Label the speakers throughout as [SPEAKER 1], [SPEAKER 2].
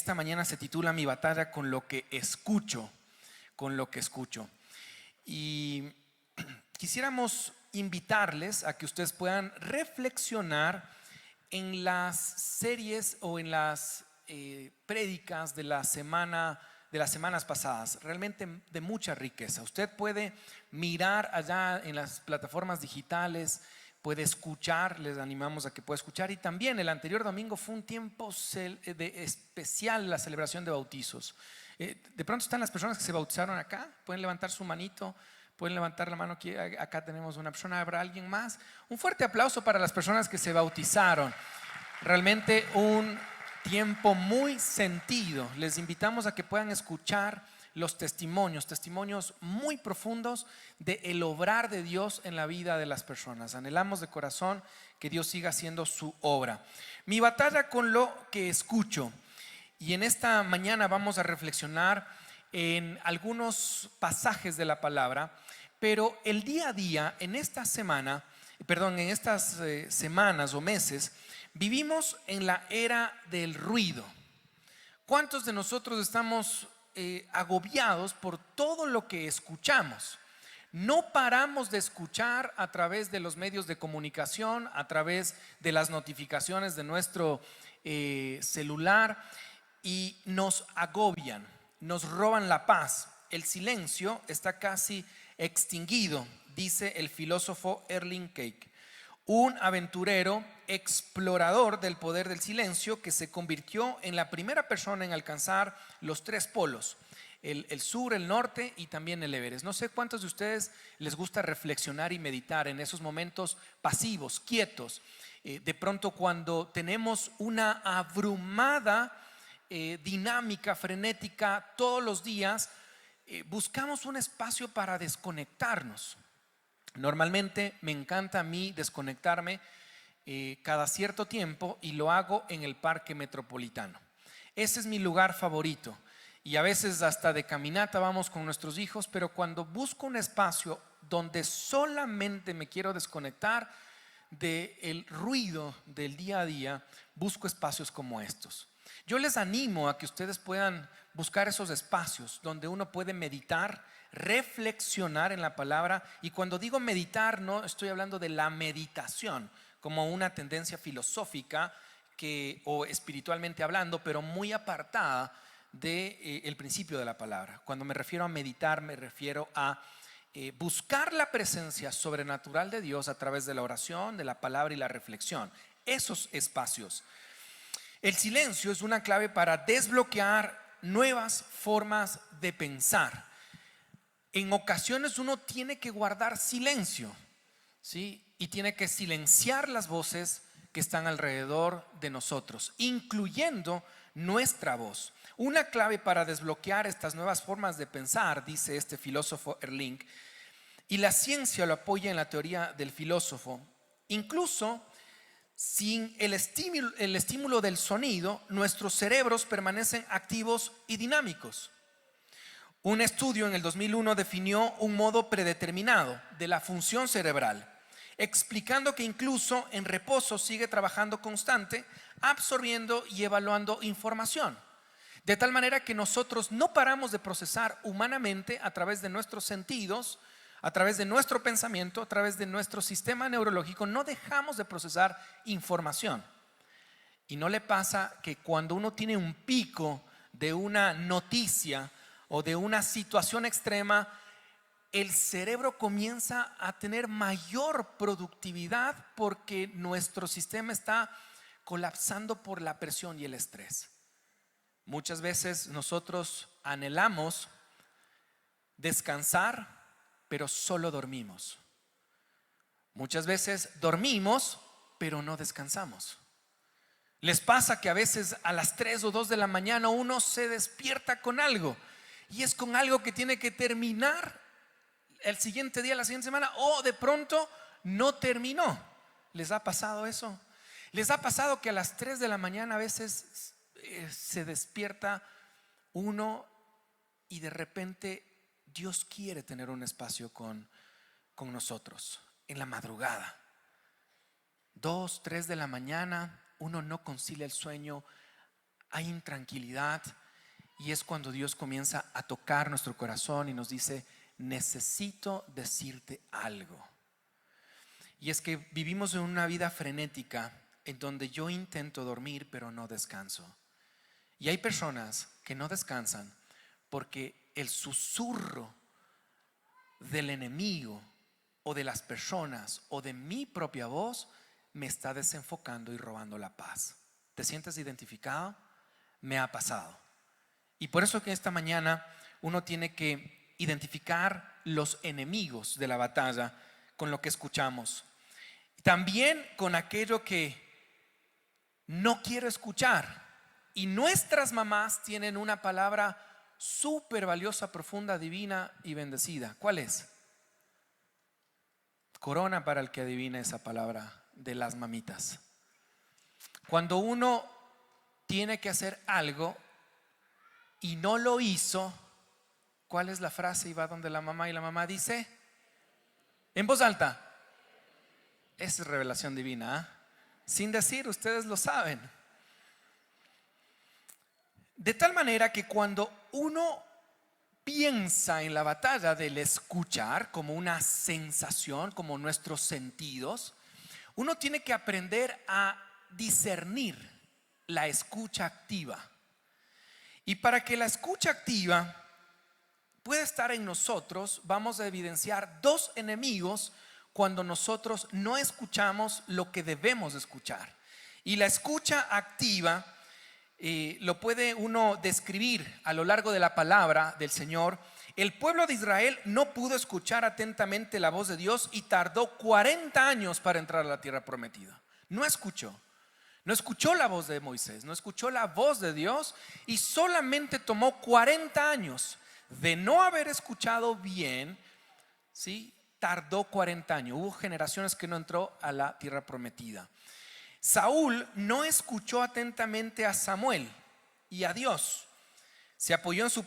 [SPEAKER 1] esta mañana se titula Mi batalla con lo que escucho, con lo que escucho. Y quisiéramos invitarles a que ustedes puedan reflexionar en las series o en las prédicas de la semana, de las semanas pasadas, realmente de mucha riqueza. Usted puede mirar allá en las plataformas digitales, puede escuchar, les animamos a que pueda escuchar. Y también el anterior domingo fue un tiempo especial, la celebración de bautizos. De pronto están las personas que se bautizaron acá, pueden levantar su manito, pueden levantar la mano aquí. Acá tenemos una persona, ¿habrá alguien más? Un fuerte aplauso para las personas que se bautizaron. Realmente un tiempo muy sentido. Les invitamos a que puedan escuchar los testimonios muy profundos de el obrar de Dios en la vida de las personas. Anhelamos de corazón que Dios siga haciendo su obra. Mi batalla con lo que escucho. Y en esta mañana vamos a reflexionar en algunos pasajes de la palabra, pero el día a día, en esta semana, en estas semanas o meses, vivimos en la era del ruido. ¿Cuántos de nosotros estamos agobiados por todo lo que escuchamos? No paramos de escuchar a través de los medios de comunicación, a través de las notificaciones de nuestro celular, y nos agobian, nos roban la paz. El silencio está casi extinguido, dice el filósofo Erling Keyk, un aventurero explorador del poder del silencio que se convirtió en la primera persona en alcanzar los tres polos, el sur, el norte y también el Everest. No sé cuántos de ustedes les gusta reflexionar y meditar en esos momentos pasivos, quietos. De pronto cuando tenemos una abrumada dinámica, frenética todos los días, buscamos un espacio para desconectarnos. Normalmente me encanta a mí desconectarme cada cierto tiempo, y lo hago en el Parque Metropolitano. Ese es mi lugar favorito, y a veces hasta de caminata vamos con nuestros hijos, pero cuando busco un espacio donde solamente me quiero desconectar del ruido del día a día, busco espacios como estos. Yo les animo a que ustedes puedan buscar esos espacios donde uno puede meditar, reflexionar en la palabra. Y cuando digo meditar, no estoy hablando de la meditación como una tendencia filosófica o espiritualmente hablando, pero muy apartada del principio de la palabra. Cuando me refiero a meditar, me refiero a buscar la presencia sobrenatural de Dios a través de la oración, de la palabra y la reflexión. Esos espacios. El silencio es una clave para desbloquear nuevas formas de pensar. En ocasiones uno tiene que guardar silencio, ¿sí? Y tiene que silenciar las voces que están alrededor de nosotros, incluyendo nuestra voz. Una clave para desbloquear estas nuevas formas de pensar, dice este filósofo Erling, y la ciencia lo apoya en la teoría del filósofo, incluso sin el estímulo del sonido, nuestros cerebros permanecen activos y dinámicos. Un estudio en el 2001 definió un modo predeterminado de la función cerebral, explicando que incluso en reposo sigue trabajando constante, absorbiendo y evaluando información. De tal manera que nosotros no paramos de procesar humanamente a través de nuestros sentidos, a través de nuestro pensamiento, a través de nuestro sistema neurológico. No dejamos de procesar información. ¿Y no le pasa que cuando uno tiene un pico de una noticia o de una situación extrema, el cerebro comienza a tener mayor productividad porque nuestro sistema está colapsando por la presión y el estrés? Muchas veces nosotros anhelamos descansar, pero solo dormimos. Muchas veces dormimos, pero no descansamos. ¿Les pasa que a veces a las 3 o 2 de la mañana uno se despierta con algo, y es con algo que tiene que terminar el siguiente día, la siguiente semana, o de pronto no terminó? ¿Les ha pasado eso? ¿Les ha pasado que a las 3 de la mañana a veces se despierta uno y de repente Dios quiere tener un espacio con nosotros en la madrugada? 2, 3 de la mañana, uno no concilia el sueño, hay intranquilidad, y es cuando Dios comienza a tocar nuestro corazón y nos dice: necesito decirte algo. Y es que vivimos en una vida frenética en donde yo intento dormir pero no descanso. Y hay personas que no descansan porque el susurro del enemigo o de las personas o de mi propia voz me está desenfocando y robando la paz. ¿Te sientes identificado? Me ha pasado. Y por eso que esta mañana uno tiene que identificar los enemigos de la batalla con lo que escuchamos. También con aquello que no quiero escuchar. Y nuestras mamás tienen una palabra súper valiosa, profunda, divina y bendecida. ¿Cuál es? Corona para el que adivine esa palabra de las mamitas. Cuando uno tiene que hacer algo y no lo hizo, ¿cuál es la frase? Y va donde la mamá y la mamá dice en voz alta: esa es revelación divina, ¿eh? Sin decir, ustedes lo saben. De tal manera que cuando uno piensa en la batalla del escuchar como una sensación, como nuestros sentidos, uno tiene que aprender a discernir la escucha activa. Y para que la escucha activa pueda estar en nosotros, vamos a evidenciar dos enemigos cuando nosotros no escuchamos lo que debemos escuchar. Y la escucha activa lo puede uno describir a lo largo de la palabra del Señor. El pueblo de Israel no pudo escuchar atentamente la voz de Dios y tardó 40 años para entrar a la tierra prometida. No escuchó la voz de Moisés, no escuchó la voz de Dios, y solamente tomó 40 años de no haber escuchado bien, ¿sí? Tardó 40 años. Hubo generaciones que no entró a la tierra prometida. Saúl no escuchó atentamente a Samuel y a Dios. Se apoyó en su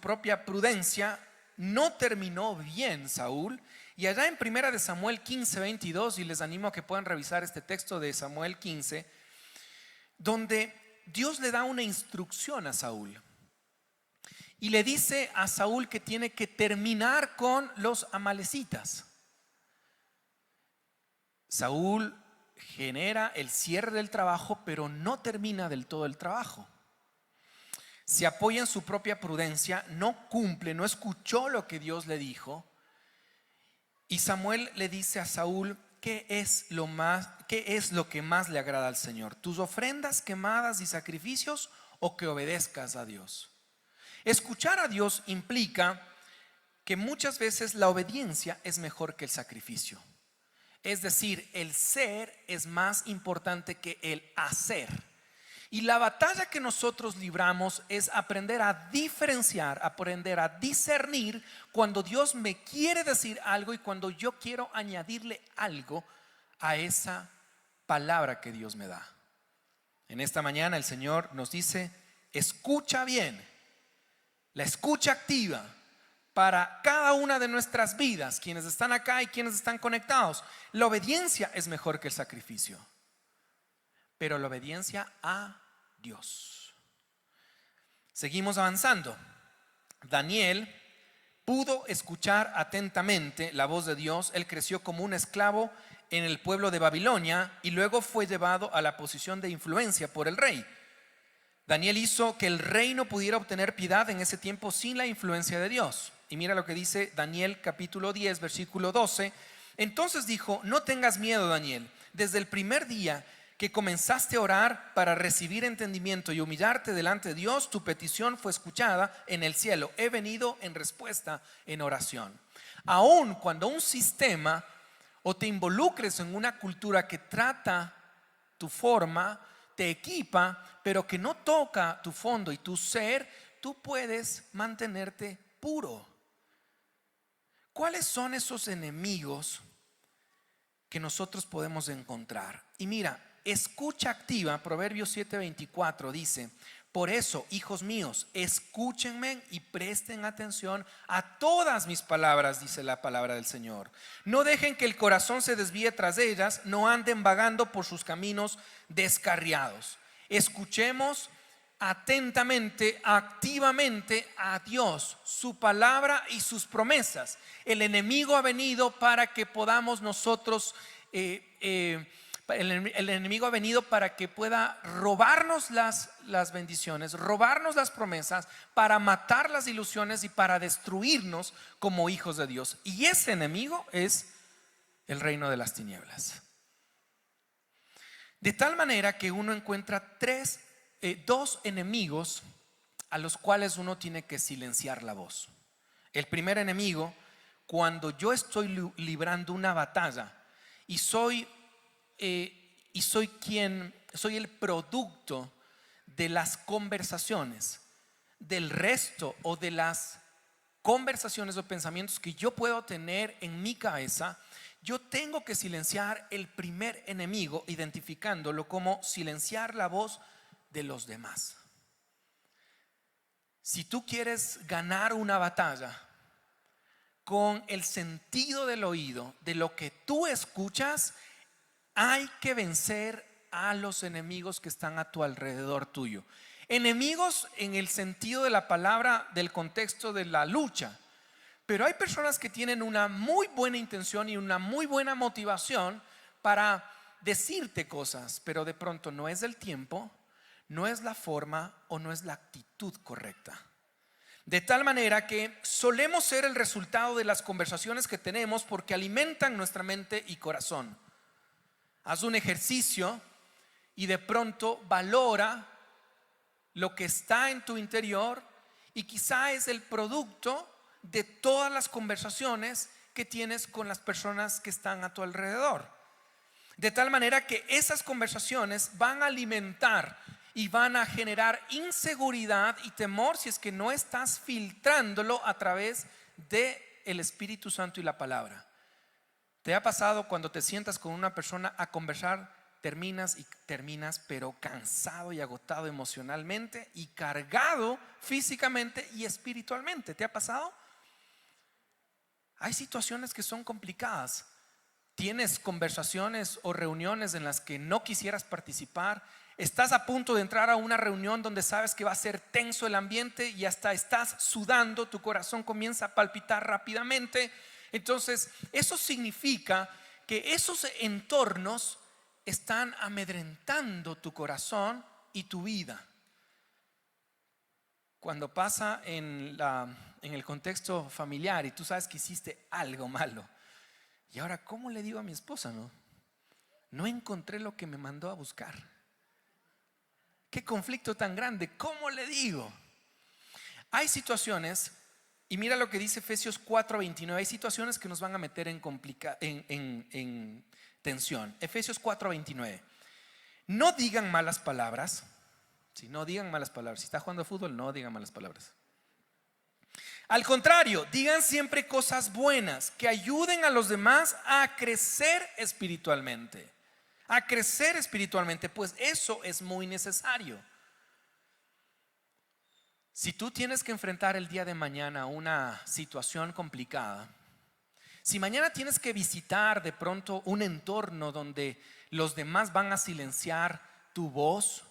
[SPEAKER 1] propia prudencia. No terminó bien Saúl. Y allá en 1 Samuel 15, 22, y les animo a que puedan revisar este texto de Samuel 15, donde Dios le da una instrucción a Saúl. Y le dice a Saúl que tiene que terminar con los amalecitas. Saúl genera el cierre del trabajo, pero no termina del todo el trabajo. Se apoya en su propia prudencia, no cumple, no escuchó lo que Dios le dijo. Y Samuel le dice a Saúl: ¿qué es lo que más le agrada al Señor? ¿Tus ofrendas quemadas y sacrificios, o que obedezcas a Dios? Escuchar a Dios implica que muchas veces la obediencia es mejor que el sacrificio. Es decir, el ser es más importante que el hacer. Y la batalla que nosotros libramos es aprender a diferenciar, aprender a discernir cuando Dios me quiere decir algo y cuando yo quiero añadirle algo a esa palabra que Dios me da. En esta mañana el Señor nos dice: escucha bien. La escucha activa para cada una de nuestras vidas, quienes están acá y quienes están conectados. La obediencia es mejor que el sacrificio, pero la obediencia a Dios. Seguimos avanzando. Daniel pudo escuchar atentamente la voz de Dios. Él creció como un esclavo en el pueblo de Babilonia y luego fue llevado a la posición de influencia por el rey. Daniel hizo que el reino pudiera obtener piedad en ese tiempo sin la influencia de Dios. Y mira lo que dice Daniel capítulo 10 versículo 12. Entonces dijo: no tengas miedo, Daniel. Desde el primer día que comenzaste a orar para recibir entendimiento y humillarte delante de Dios, tu petición fue escuchada en el cielo. He venido en respuesta en oración. Aun cuando un sistema o te involucres en una cultura que trata tu forma, te equipa, pero que no toca tu fondo y tu ser, tú puedes mantenerte puro. ¿Cuáles son esos enemigos que nosotros podemos encontrar? Y mira, escucha activa, Proverbios 7:24 dice: por eso, hijos míos, escúchenme y presten atención a todas mis palabras, dice la palabra del Señor. No dejen que el corazón se desvíe tras ellas, no anden vagando por sus caminos descarriados. Escuchemos atentamente, activamente a Dios, su palabra y sus promesas. El enemigo ha venido para que podamos nosotros, el enemigo ha venido para que pueda robarnos las bendiciones, robarnos las promesas, para matar las ilusiones y para destruirnos como hijos de Dios. Y ese enemigo es el reino de las tinieblas. De tal manera que uno encuentra dos enemigos a los cuales uno tiene que silenciar la voz. El primer enemigo, cuando yo estoy librando una batalla y soy el producto de las conversaciones del resto, o de las conversaciones o pensamientos que yo puedo tener en mi cabeza, yo tengo que silenciar el primer enemigo, identificándolo como silenciar la voz de los demás. Si tú quieres ganar una batalla con el sentido del oído, de lo que tú escuchas, hay que vencer a los enemigos que están a tu alrededor tuyo. Enemigos en el sentido de la palabra, del contexto de la lucha. Pero hay personas que tienen una muy buena intención y una muy buena motivación para decirte cosas, pero de pronto no es el tiempo, no es la forma o no es la actitud correcta. De tal manera que solemos ser el resultado de las conversaciones que tenemos, porque alimentan nuestra mente y corazón. Haz un ejercicio y de pronto valora lo que está en tu interior, y quizá es el producto de todas las conversaciones que tienes con las personas que están a tu alrededor. De tal manera que esas conversaciones van a alimentar y van a generar inseguridad y temor si es que no estás filtrándolo a través del Espíritu Santo y la palabra. ¿Te ha pasado cuando te sientas con una persona a conversar, terminas pero cansado y agotado emocionalmente y cargado físicamente y espiritualmente? ¿Te ha pasado? Hay situaciones que son complicadas. Tienes conversaciones o reuniones en las que no quisieras participar. Estás a punto de entrar a una reunión donde sabes que va a ser tenso el ambiente y hasta estás sudando, tu corazón comienza a palpitar rápidamente. Entonces, eso significa que esos entornos están amedrentando tu corazón y tu vida. Cuando pasa en el contexto familiar y tú sabes que hiciste algo malo, y ahora, ¿cómo le digo a mi esposa? No encontré lo que me mandó a buscar. Qué conflicto tan grande. ¿Cómo le digo? Hay situaciones, y mira lo que dice Efesios 4:29. Hay situaciones que nos van a meter en tensión. Efesios 4:29. No digan malas palabras. Si no digan malas palabras. Si está jugando fútbol, no digan malas palabras. Al contrario, digan siempre cosas buenas que ayuden a los demás a crecer espiritualmente. A crecer espiritualmente, pues eso es muy necesario. Si tú tienes que enfrentar el día de mañana una situación complicada, si mañana tienes que visitar de pronto un entorno donde los demás van a silenciar tu voz,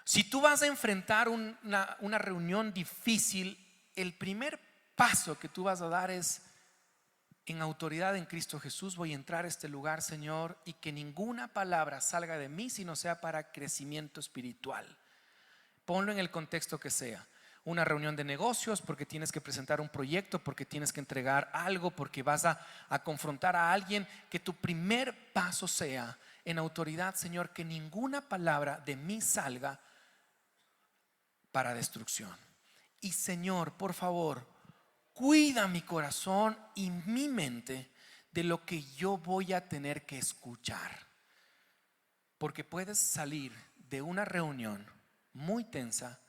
[SPEAKER 1] si tú vas a enfrentar una reunión difícil, el primer paso que tú vas a dar es: en autoridad en Cristo Jesús voy a entrar a este lugar, Señor, y que ninguna palabra salga de mí sino sea para crecimiento espiritual. Ponlo en el contexto que sea. Una reunión de negocios, porque tienes que presentar un proyecto, porque tienes que entregar algo, porque vas a confrontar a alguien. Que tu primer paso sea: en autoridad, Señor, que ninguna palabra de mí salga para destrucción. Y Señor, por favor, cuida mi corazón y mi mente de lo que yo voy a tener que escuchar. Porque puedes salir de una reunión muy tensa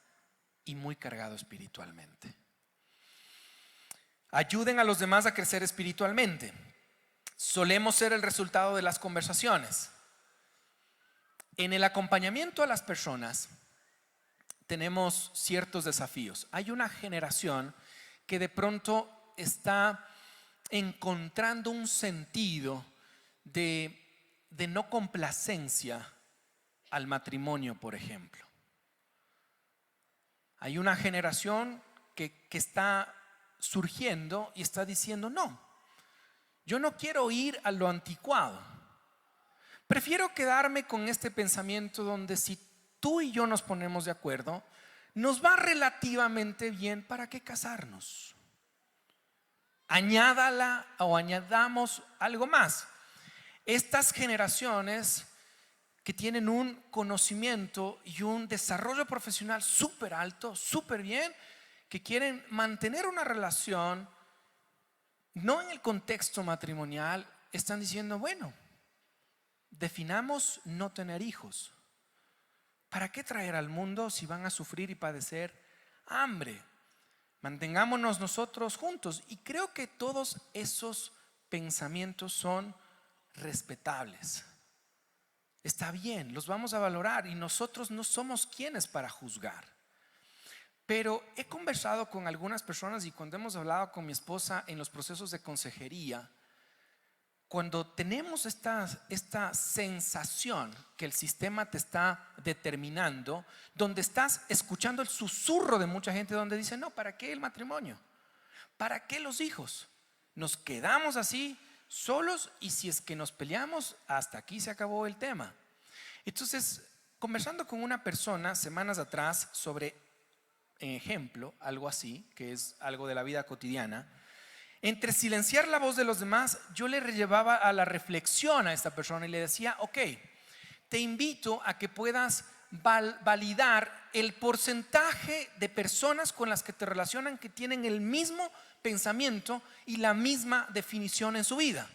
[SPEAKER 1] y muy cargado espiritualmente. Ayuden a los demás a crecer espiritualmente. Solemos ser el resultado de las conversaciones. En el acompañamiento a las personas tenemos ciertos desafíos. Hay una generación que de pronto está encontrando un sentido de no complacencia al matrimonio, por ejemplo. Hay una generación que está surgiendo y está diciendo, no, yo no quiero ir a lo anticuado. Prefiero quedarme con este pensamiento donde si tú y yo nos ponemos de acuerdo, nos va relativamente bien. ¿Para qué casarnos? Añádala o añadamos algo más. Estas generaciones que tienen un conocimiento y un desarrollo profesional súper alto, súper bien, que quieren mantener una relación, no en el contexto matrimonial, están diciendo, bueno, definamos no tener hijos. ¿Para qué traer al mundo si van a sufrir y padecer hambre? Mantengámonos nosotros juntos. Y creo que todos esos pensamientos son respetables. Está bien, los vamos a valorar y nosotros no somos quienes para juzgar. Pero he conversado con algunas personas y cuando hemos hablado con mi esposa en los procesos de consejería, cuando tenemos esta sensación que el sistema te está determinando, donde estás escuchando el susurro de mucha gente donde dice, no, ¿para qué el matrimonio? ¿Para qué los hijos? Nos quedamos así solos y si es que nos peleamos, hasta aquí se acabó el tema. Entonces, conversando con una persona semanas atrás sobre, en ejemplo, algo así, que es algo de la vida cotidiana, entre silenciar la voz de los demás, yo le llevaba a la reflexión a esta persona y le decía, ok, te invito a que puedas validar el porcentaje de personas con las que te relacionan que tienen el mismo pensamiento y la misma definición en su vida.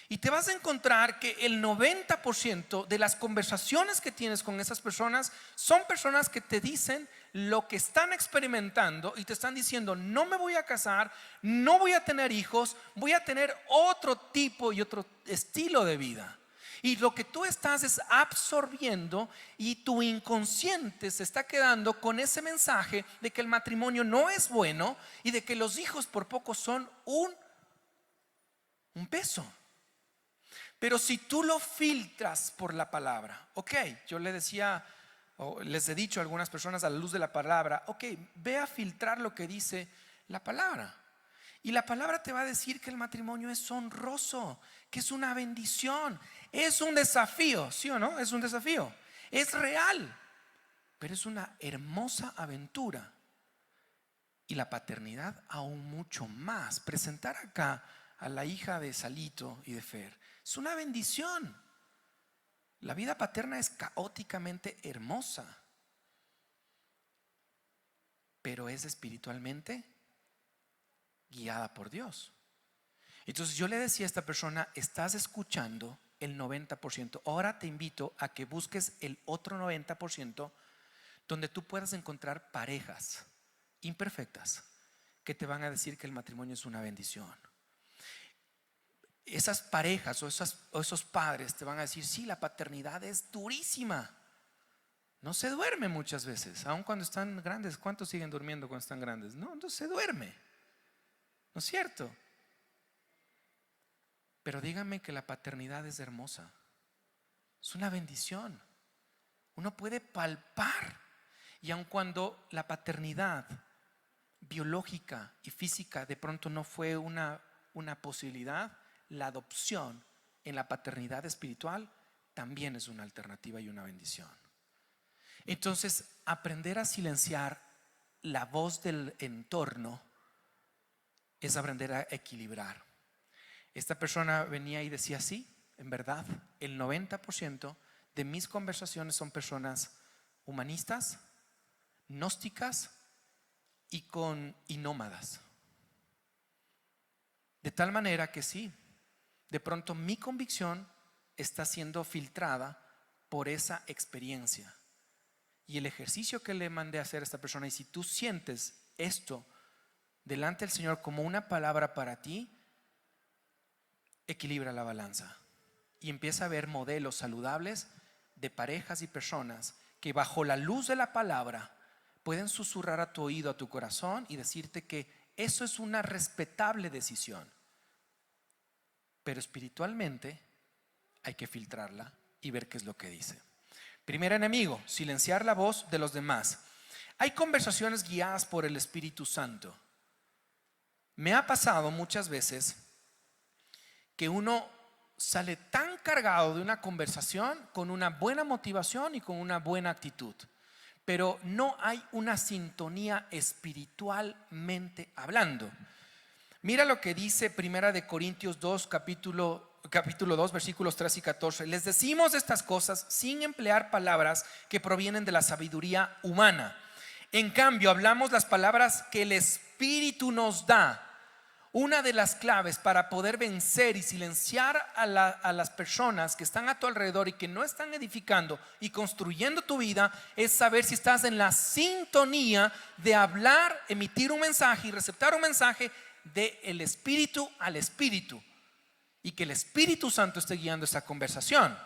[SPEAKER 1] Y te vas a encontrar que el 90% de las conversaciones que tienes con esas personas son personas que te dicen lo que están experimentando y te están diciendo, no me voy a casar, no voy a tener hijos, voy a tener otro tipo y otro estilo de vida. Y lo que tú estás es absorbiendo y tu inconsciente se está quedando con ese mensaje de que el matrimonio no es bueno y de que los hijos por poco son un peso. Pero si tú lo filtras por la palabra, ok, yo le decía, o les he dicho a algunas personas a la luz de la palabra, ok, ve a filtrar lo que dice la palabra. Y la palabra te va a decir que el matrimonio es honroso, que es una bendición, es un desafío, ¿sí o no? Es un desafío, es real, pero es una hermosa aventura. Y la paternidad aún mucho más. Presentar acá a la hija de Salito y de Fer es una bendición. La vida paterna es caóticamente hermosa, pero es espiritualmente guiada por Dios. Entonces yo le decía a esta persona, estás escuchando el 90%. Ahora te invito a que busques el otro 90% donde tú puedas encontrar parejas imperfectas que te van a decir que el matrimonio es una bendición. Esas parejas o esos padres te van a decir, sí, la paternidad es durísima. No se duerme muchas veces, aun cuando están grandes. ¿Cuántos siguen durmiendo cuando están grandes? No se duerme, ¿no es cierto? Pero díganme que la paternidad es hermosa, es una bendición. Uno puede palpar. Y aun cuando la paternidad biológica y física de pronto no fue una posibilidad, la adopción en la paternidad espiritual también es una alternativa y una bendición. Entonces, aprender a silenciar la voz del entorno es aprender a equilibrar. Esta persona venía y decía, sí, en verdad, el 90% de mis conversaciones son personas humanistas, gnósticas y nómadas. De tal manera que sí, de pronto mi convicción está siendo filtrada por esa experiencia. Y el ejercicio que le mandé a hacer a esta persona, y si tú sientes esto delante del Señor como una palabra para ti, equilibra la balanza y empieza a ver modelos saludables de parejas y personas que bajo la luz de la palabra pueden susurrar a tu oído, a tu corazón y decirte que eso es una respetable decisión. Pero espiritualmente hay que filtrarla y ver qué es lo que dice. Primer enemigo, silenciar la voz de los demás. Hay conversaciones guiadas por el Espíritu Santo. Me ha pasado muchas veces que uno sale tan cargado de una conversación con una buena motivación y con una buena actitud, pero no hay una sintonía espiritualmente hablando. Mira lo que dice Primera de Corintios 2, capítulo 2, versículos 3 y 14. Les decimos estas cosas sin emplear palabras que provienen de la sabiduría humana. En cambio, hablamos las palabras que el Espíritu nos da. Una de las claves para poder vencer y silenciar a las personas que están a tu alrededor y que no están edificando y construyendo tu vida es saber si estás en la sintonía de hablar, emitir un mensaje y receptar un mensaje del espíritu al espíritu, y que el Espíritu Santo esté guiando esa conversación.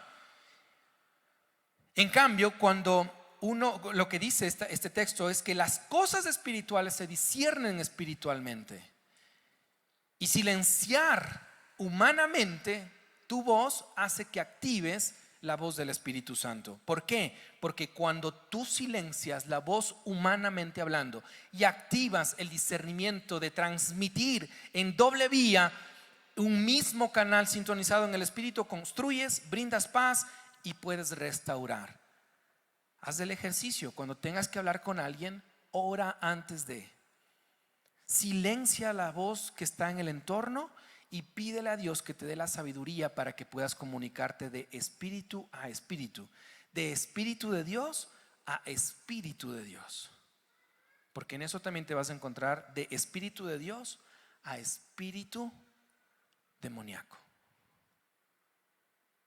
[SPEAKER 1] En cambio, cuando lo que dice este texto es que las cosas espirituales se disciernen espiritualmente. Y silenciar humanamente tu voz hace que actives la voz del Espíritu Santo. ¿Por qué? Porque cuando tú silencias la voz humanamente hablando y activas el discernimiento de transmitir en doble vía un mismo canal sintonizado en el Espíritu, construyes, brindas paz y puedes restaurar. Haz el ejercicio. Cuando tengas que hablar con alguien, ora antes de. Silencia la voz que está en el entorno y pídele a Dios que te dé la sabiduría para que puedas comunicarte de espíritu a espíritu, de espíritu de Dios a espíritu de Dios, porque en eso también te vas a encontrar de espíritu de Dios a espíritu demoníaco,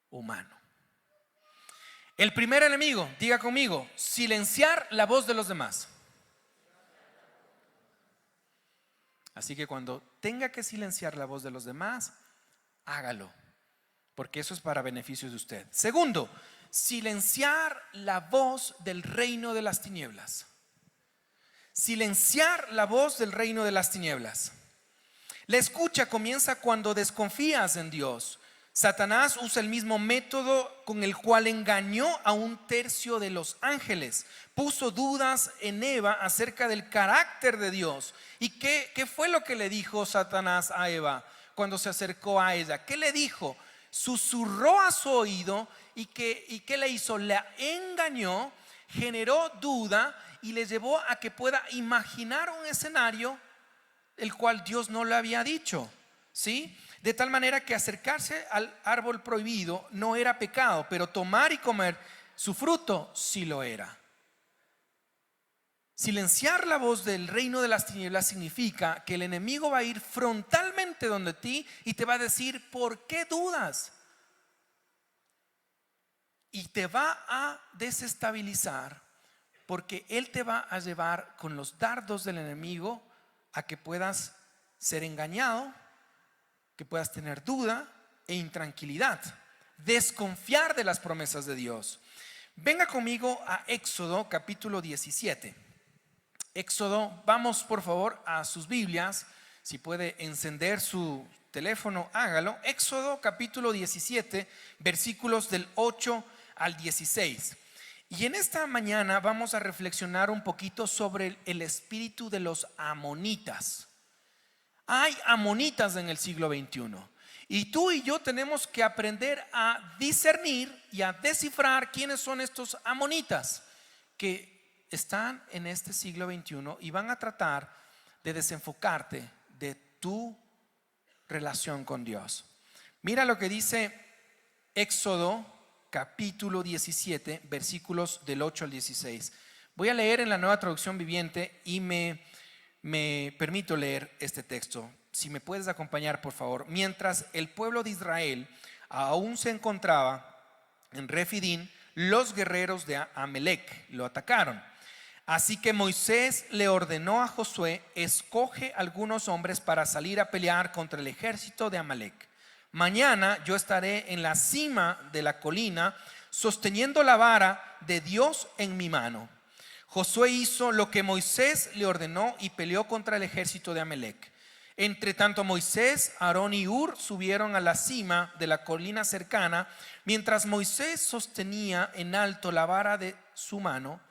[SPEAKER 1] humano. El primer enemigo, diga conmigo, silenciar la voz de los demás. Así que cuando tenga que silenciar la voz de los demás, hágalo, porque eso es para beneficio de usted. Segundo, silenciar la voz del reino de las tinieblas. Silenciar la voz del reino de las tinieblas. La escucha comienza cuando desconfías en Dios. Satanás usa el mismo método con el cual engañó a 1/3 de los ángeles. Puso dudas en Eva acerca del carácter de Dios. ¿Y qué fue lo que le dijo Satanás a Eva cuando se acercó a ella? ¿Qué le dijo? Susurró a su oído y ¿qué le hizo? La engañó, generó duda y le llevó a que pueda imaginar un escenario el cual Dios no le había dicho, ¿sí? De tal manera que acercarse al árbol prohibido no era pecado, pero tomar y comer su fruto sí lo era. Silenciar la voz del reino de las tinieblas significa que el enemigo va a ir frontalmente donde ti y te va a decir: ¿por qué dudas? Y te va a desestabilizar, porque él te va a llevar con los dardos del enemigo a que puedas ser engañado, que puedas tener duda e intranquilidad, desconfiar de las promesas de Dios. Venga conmigo a Éxodo capítulo 17. Éxodo, vamos por favor a sus Biblias. Si puede encender su teléfono, hágalo. Éxodo capítulo 17, versículos del 8 al 16. Y en esta mañana vamos a reflexionar un poquito sobre el espíritu de los amonitas. Hay amonitas en el siglo XXI y tú y yo tenemos que aprender a discernir y a descifrar quiénes son estos amonitas que están en este siglo XXI y van a tratar de desenfocarte de tu relación con Dios. Mira lo que dice Éxodo capítulo 17, versículos del 8 al 16. Voy a leer en la Nueva Traducción Viviente y me permito leer este texto. Si me puedes acompañar, por favor. Mientras el pueblo de Israel aún se encontraba en Refidín, los guerreros de Amalec lo atacaron. Así que Moisés le ordenó a Josué: escoge algunos hombres para salir a pelear contra el ejército de Amalec. Mañana yo estaré en la cima de la colina sosteniendo la vara de Dios en mi mano. Josué hizo lo que Moisés le ordenó y peleó contra el ejército de Amalec. Entre tanto, Moisés, Aarón y Hur subieron a la cima de la colina cercana, mientras Moisés sostenía en alto la vara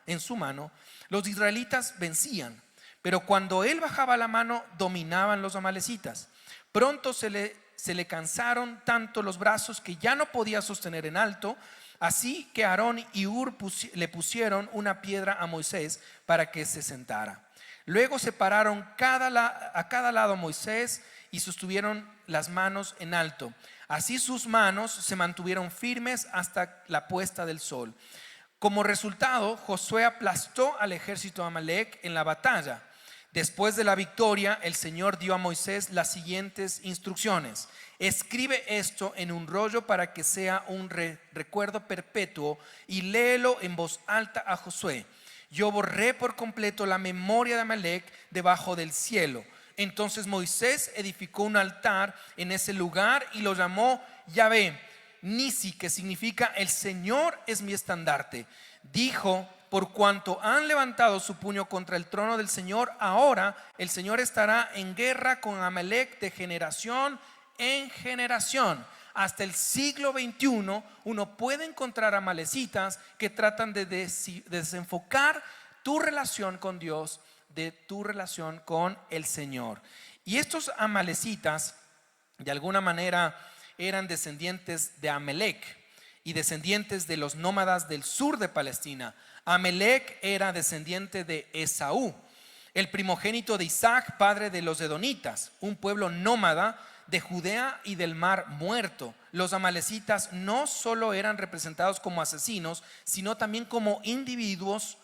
[SPEAKER 1] en su mano, los israelitas vencían. Pero cuando él bajaba la mano, dominaban los amalecitas. Pronto se le cansaron tanto los brazos que ya no podía sostener en alto. Así que Aarón y Hur le pusieron una piedra a Moisés para que se sentara. Luego separaron a cada lado a Moisés y sostuvieron las manos en alto. Así sus manos se mantuvieron firmes hasta la puesta del sol. Como resultado, Josué aplastó al ejército de Amalec en la batalla. Después de la victoria, el Señor dio a Moisés las siguientes instrucciones: escribe esto en un rollo para que sea un recuerdo perpetuo y léelo en voz alta a Josué. Yo borré por completo la memoria de Amalec debajo del cielo. Entonces Moisés edificó un altar en ese lugar y lo llamó Yahvé Nisi, que significa el Señor es mi estandarte. Dijo: por cuanto han levantado su puño contra el trono del Señor, ahora el Señor estará en guerra con Amalec de generación en generación. Hasta el siglo XXI uno puede encontrar amalecitas que tratan de desenfocar tu relación con Dios, de tu relación con el Señor. Y estos amalecitas de alguna manera eran descendientes de Amalec y descendientes de los nómadas del sur de Palestina. Amalec era descendiente de Esaú, el primogénito de Isaac, padre de los edonitas, un pueblo nómada de Judea y del Mar Muerto. Los amalecitas no solo eran representados como asesinos, sino también como individuos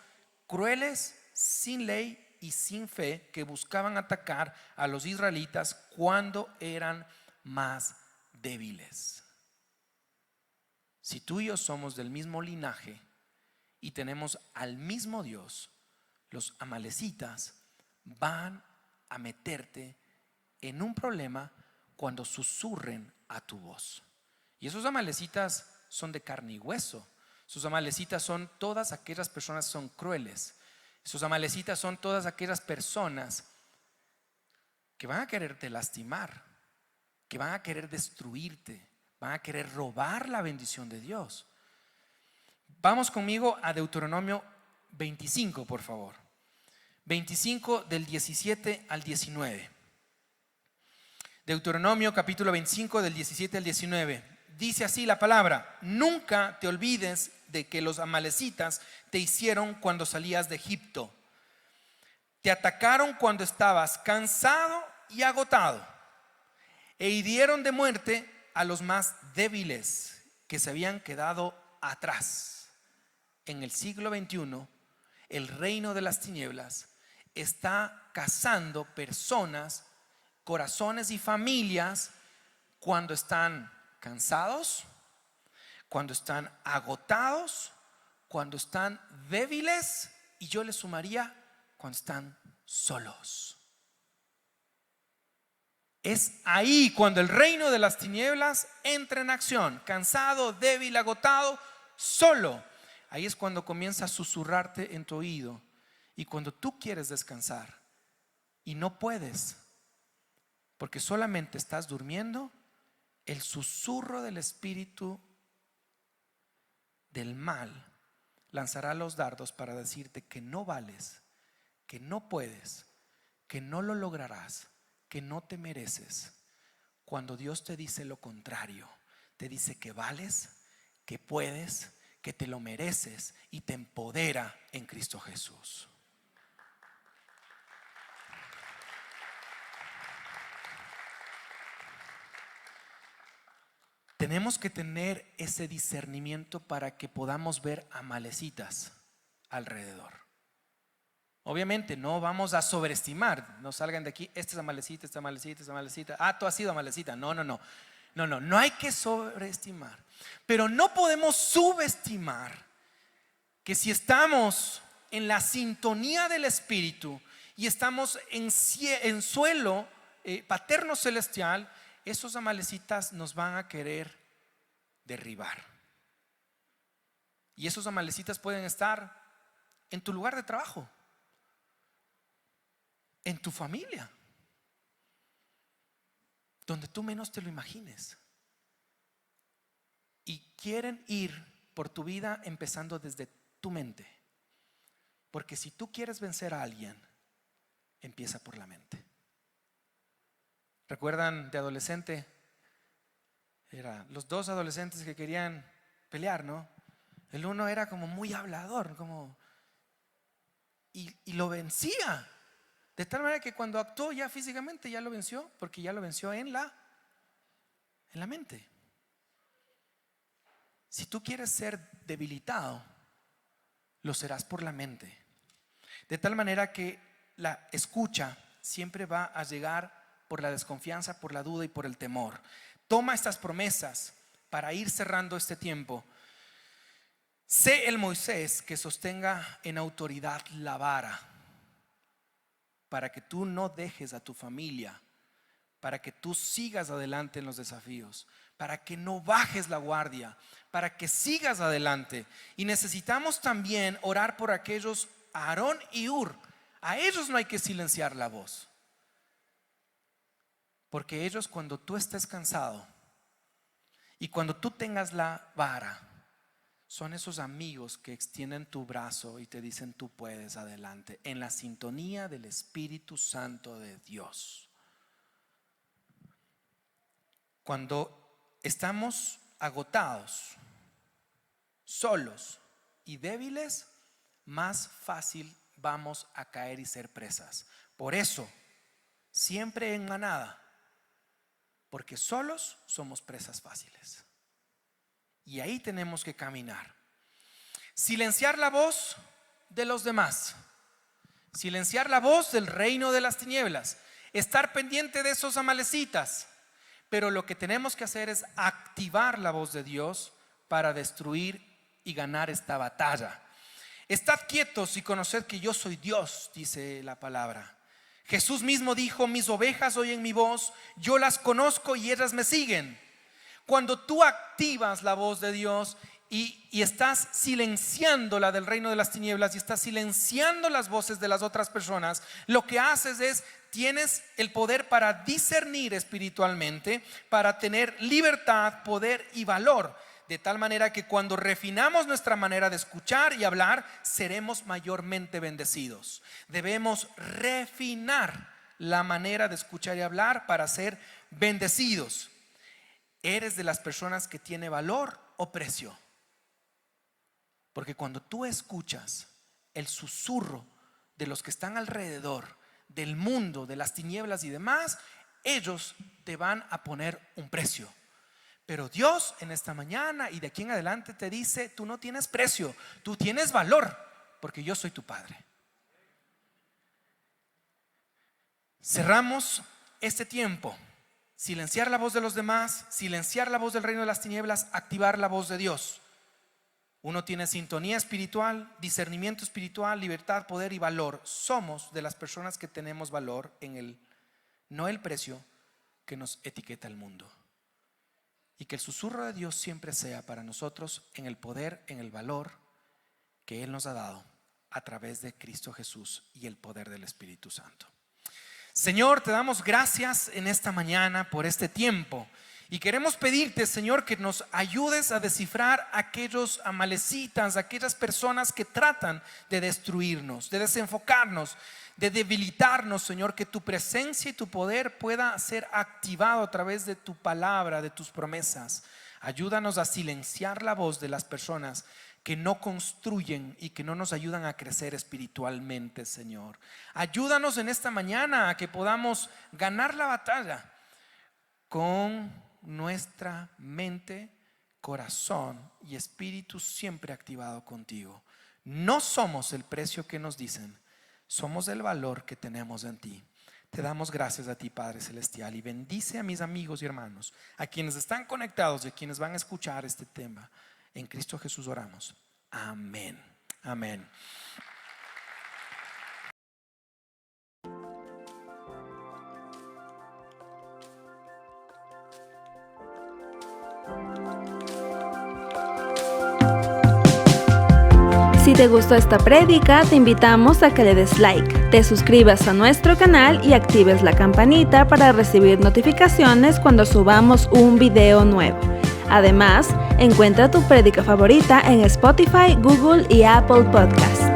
[SPEAKER 1] crueles, sin ley y sin fe, que buscaban atacar a los israelitas cuando eran más débiles. Si tú y yo somos del mismo linaje y tenemos al mismo Dios, los amalecitas van a meterte en un problema cuando susurren a tu voz. Y esos amalecitas son de carne y hueso. Sus amalecitas son todas aquellas personas que son crueles. Sus amalecitas son todas aquellas personas que van a quererte lastimar, que van a querer destruirte, van a querer robar la bendición de Dios. Vamos conmigo a Deuteronomio 25, por favor. 25 del 17 al 19. Deuteronomio capítulo 25 del 17 al 19. Dice así la palabra: nunca te olvides de que los amalecitas te hicieron cuando salías de Egipto. Te atacaron cuando estabas cansado y agotado, e hirieron de muerte a los más débiles que se habían quedado atrás. En el siglo XXI, el reino de las tinieblas está cazando personas, corazones y familias cuando están cansados, cuando están agotados, cuando están débiles, y yo le sumaría cuando están solos. Es ahí cuando el reino de las tinieblas entra en acción. Cansado, débil, agotado, solo. Ahí es cuando comienza a susurrarte en tu oído. Y cuando tú quieres descansar y no puedes, porque solamente estás durmiendo, el susurro del espíritu del mal lanzará los dardos para decirte que no vales, que no puedes, que no lo lograrás, que no te mereces, cuando Dios te dice lo contrario. Te dice que vales, que puedes, que te lo mereces, y te empodera en Cristo Jesús. Tenemos que tener ese discernimiento para que podamos ver amalecitas alrededor. Obviamente no vamos a sobreestimar. No salgan de aquí: esta es amalecita, esta amalecita, esta amalecita. Ah, tú has sido amalecita. No hay que sobreestimar. Pero no podemos subestimar que si estamos en la sintonía del Espíritu y estamos en suelo paterno celestial, esos amalecitas nos van a querer derribar. Y esos amalecitas pueden estar en tu lugar de trabajo, en tu familia, donde tú menos te lo imagines. Y quieren ir por tu vida empezando desde tu mente. Porque si tú quieres vencer a alguien, empieza por la mente. ¿Recuerdan de adolescente? Eran los dos adolescentes que querían pelear, ¿no? El uno era como muy hablador, y lo vencía. De tal manera que cuando actuó ya físicamente ya lo venció, porque ya lo venció en la mente. Si tú quieres ser debilitado, lo serás por la mente. De tal manera que la escucha siempre va a llegar por la desconfianza, por la duda y por el temor. Toma estas promesas para ir cerrando este tiempo. Sé el Moisés que sostenga en autoridad la vara, para que tú no dejes a tu familia, para que tú sigas adelante en los desafíos, para que no bajes la guardia, para que sigas adelante. Y necesitamos también orar por aquellos, Aarón y Hur. A ellos no hay que silenciar la voz, porque ellos, cuando tú estés cansado y cuando tú tengas la vara, son esos amigos que extienden tu brazo y te dicen: tú puedes, adelante, en la sintonía del Espíritu Santo de Dios. Cuando estamos agotados, solos y débiles, más fácil vamos a caer y ser presas. Por eso, siempre en manada, porque solos somos presas fáciles. Y ahí tenemos que caminar. Silenciar la voz de los demás, silenciar la voz del reino de las tinieblas, estar pendiente de esos amalecitas. Pero lo que tenemos que hacer es activar la voz de Dios para destruir y ganar esta batalla. Estad quietos y conoced que yo soy Dios, dice la palabra. Jesús mismo dijo: mis ovejas oyen mi voz, yo las conozco y ellas me siguen. Cuando tú activas la voz de Dios y estás silenciando la del reino de las tinieblas y estás silenciando las voces de las otras personas, lo que haces es, tienes el poder para discernir espiritualmente, para tener libertad, poder y valor. De tal manera que cuando refinamos nuestra manera de escuchar y hablar, seremos mayormente bendecidos. Debemos refinar la manera de escuchar y hablar para ser bendecidos. ¿Eres de las personas que tiene valor o precio? Porque cuando tú escuchas el susurro de los que están alrededor, del mundo, de las tinieblas y demás, ellos te van a poner un precio. Pero Dios en esta mañana y de aquí en adelante te dice: tú no tienes precio, tú tienes valor, porque yo soy tu Padre. Cerramos este tiempo. Silenciar la voz de los demás, silenciar la voz del reino de las tinieblas, activar la voz de Dios. Uno tiene sintonía espiritual, discernimiento espiritual, libertad, poder y valor. Somos de las personas que tenemos valor no el precio que nos etiqueta el mundo. Y que el susurro de Dios siempre sea para nosotros en el poder, en el valor que Él nos ha dado a través de Cristo Jesús y el poder del Espíritu Santo. Señor, te damos gracias en esta mañana por este tiempo. Y queremos pedirte, Señor, que nos ayudes a descifrar aquellos amalecitas, aquellas personas que tratan de destruirnos, de desenfocarnos, de debilitarnos, Señor. Que tu presencia y tu poder pueda ser activado a través de tu palabra, de tus promesas. Ayúdanos a silenciar la voz de las personas que no construyen y que no nos ayudan a crecer espiritualmente, Señor. Ayúdanos en esta mañana a que podamos ganar la batalla con nuestra mente, corazón y espíritu siempre activado contigo. No somos el precio que nos dicen, somos el valor que tenemos en ti. Te damos gracias a ti, Padre Celestial, y bendice a mis amigos y hermanos, a quienes están conectados y a quienes van a escuchar este tema. En Cristo Jesús oramos. Amén. Amén.
[SPEAKER 2] Si te gustó esta prédica, te invitamos a que le des like, te suscribas a nuestro canal y actives la campanita para recibir notificaciones cuando subamos un video nuevo. Además, encuentra tu prédica favorita en Spotify, Google y Apple Podcast.